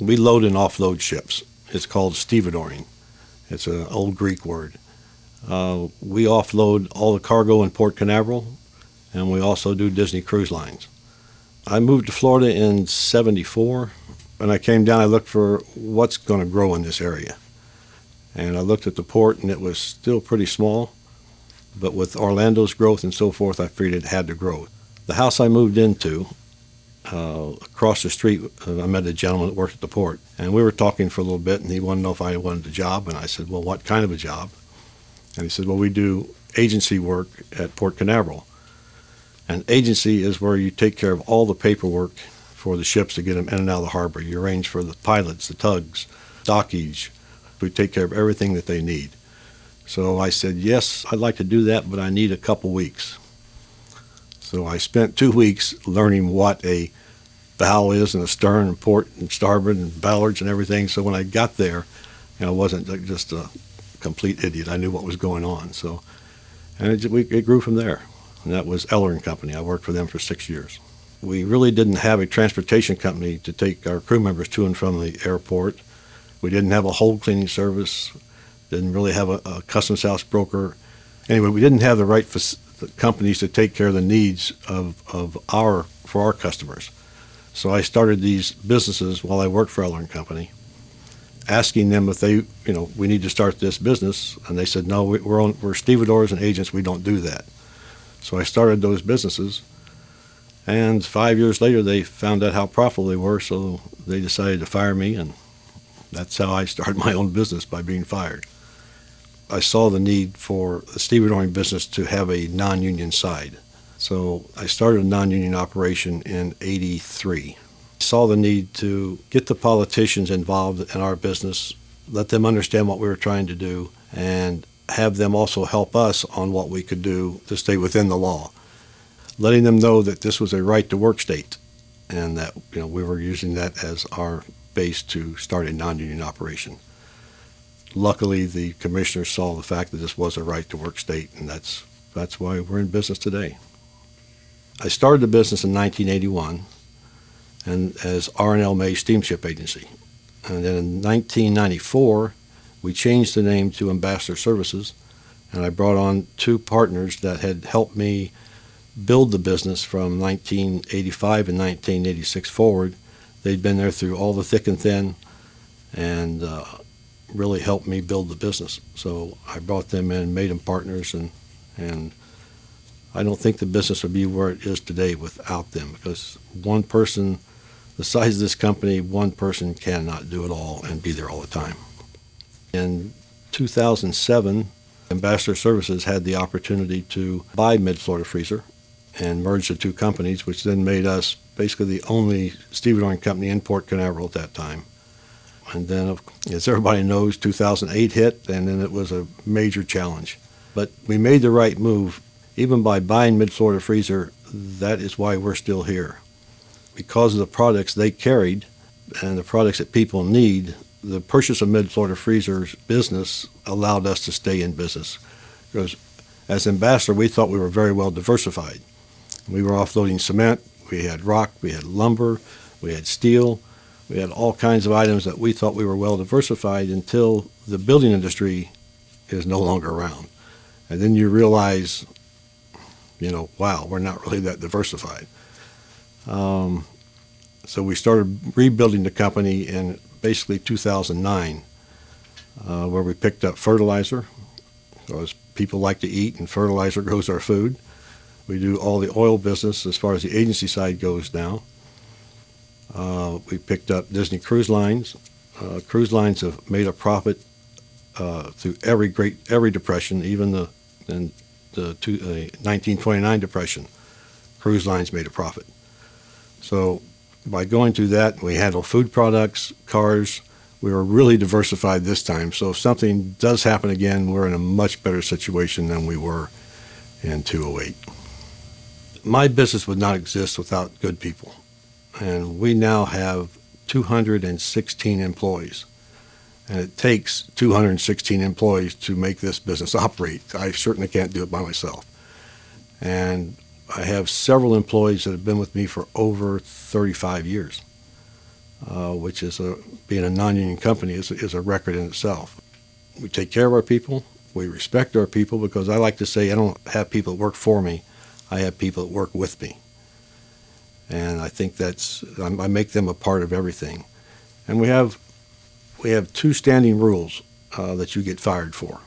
We load and offload ships. It's called stevedoring. It's an old Greek word. We offload all the cargo in Port Canaveral, and we also do Disney Cruise Lines. I moved to Florida in '74. When I came down, I looked for what's going to grow in this area. And I looked at the port, and it was still pretty small. But with Orlando's growth and so forth, I figured it had to grow. The house I moved into, across the street, I met a gentleman that worked at the port. And we were talking for a little bit, and he wanted to know if I wanted a job. And I said, well, what kind of a job? And he said, well, we do agency work at Port Canaveral. An agency is where you take care of all the paperwork for the ships to get them in and out of the harbor. You arrange for the pilots, the tugs, dockage. We take care of everything that they need. So I said, yes, I'd like to do that, but I need a couple weeks. So I spent 2 weeks learning what a bow is and a stern and port and starboard and ballards and everything. So when I got there, I wasn't just a complete idiot. I knew what was going on. So, and it grew from there. And that was Eller & Company. I worked for them for 6 years. We really didn't have a transportation company to take our crew members to and from the airport. We didn't have a hold cleaning service. Didn't really have a customs house broker. Anyway, we didn't have the right companies to take care of the needs for our customers. So I started these businesses while I worked for Eller & Company, asking them if they, we need to start this business. And they said, no, we're stevedores and agents. We don't do that. So I started those businesses. And 5 years later, they found out how profitable they were, so they decided to fire me, and that's how I started my own business, by being fired. I saw the need for the stevedoring business to have a non-union side. So I started a non-union operation in '83. I saw the need to get the politicians involved in our business, let them understand what we were trying to do, and have them also help us on what we could do to stay within the law. Letting them know that this was a right-to-work state, and that we were using that as our base to start a non-union operation. Luckily, the commissioners saw the fact that this was a right-to-work state, and that's why we're in business today. I started the business in 1981 and as Randall May Steamship Agency. And then in 1994, we changed the name to Ambassador Services, and I brought on 2 partners that had helped me build the business from 1985 and 1986 forward. They'd been there through all the thick and thin, and really helped me build the business. So I brought them in, made them partners, and I don't think the business would be where it is today without them, because one person, the size of this company, one person cannot do it all and be there all the time. In 2007, Ambassador Services had the opportunity to buy Mid-Florida Freezer and merge the 2 companies, which then made us basically the only stevedoring company in Port Canaveral at that time. And then, as everybody knows, 2008 hit, and then it was a major challenge. But we made the right move. Even by buying Mid-Florida Freezer, that is why we're still here. Because of the products they carried and the products that people need, the purchase of Mid-Florida Freezer's business allowed us to stay in business. Because as Ambassador, we thought we were very well diversified. We were offloading cement, we had rock, we had lumber, we had steel. We had all kinds of items that we thought we were well diversified until the building industry is no longer around. And then you realize, wow, we're not really that diversified. So we started rebuilding the company in basically 2009, where we picked up fertilizer, because people like to eat and fertilizer grows our food. We do all the oil business as far as the agency side goes now. We picked up Disney Cruise Lines. Cruise lines have made a profit through every depression, even the 1929 depression. Cruise lines made a profit. So by going through that, we handle food products, cars. We were really diversified this time. So if something does happen again, we're in a much better situation than we were in 2008. My business would not exist without good people. And we now have 216 employees. And it takes 216 employees to make this business operate. I certainly can't do it by myself. And I have several employees that have been with me for over 35 years. which is being a non-union company is a record in itself. We take care of our people. We respect our people, because I like to say I don't have people that work for me. I have people that work with me. And I think I make them a part of everything. And we have two standing rules that you get fired for: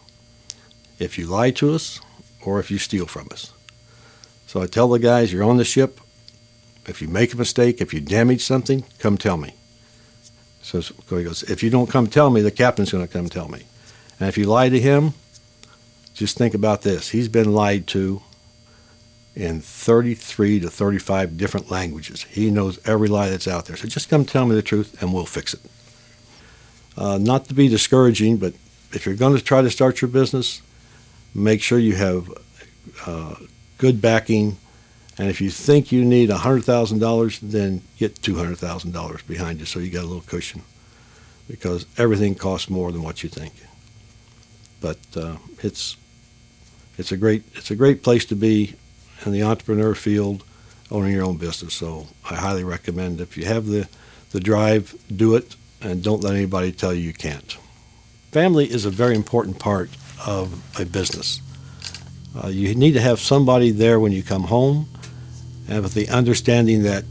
if you lie to us or if you steal from us. So I tell the guys, you're on the ship. If you make a mistake, if you damage something, come tell me. So he goes, if you don't come tell me, the captain's going to come tell me. And if you lie to him, just think about this. He's been lied to in 33 to 35 different languages. He knows every lie that's out there. So just come tell me the truth and we'll fix it. Not to be discouraging, but if you're going to try to start your business, make sure you have good backing. And if you think you need $100,000, then get $200,000 behind you so you got a little cushion, because everything costs more than what you think. But it's a great place to be in the entrepreneur field, owning your own business. So I highly recommend, if you have the drive, do it, and don't let anybody tell you can't. Family is a very important part of a business. You need to have somebody there when you come home, and with the understanding that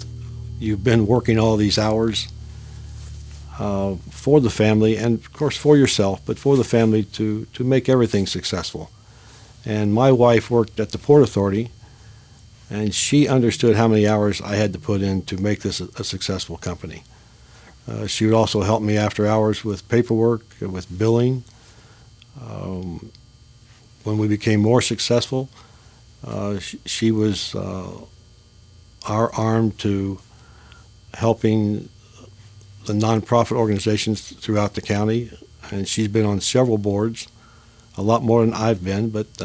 you've been working all these hours for the family, and of course for yourself, but for the family to make everything successful. And my wife worked at the Port Authority, and she understood how many hours I had to put in to make this a successful company. She would also help me after hours with paperwork, with billing. When we became more successful, she was our arm to helping the nonprofit organizations throughout the county, and she's been on several boards, a lot more than I've been, but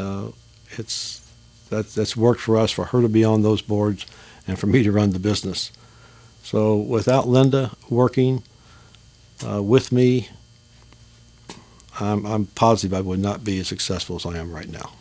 that's worked for us, for her to be on those boards and for me to run the business. So without Linda working with me, I'm positive I would not be as successful as I am right now.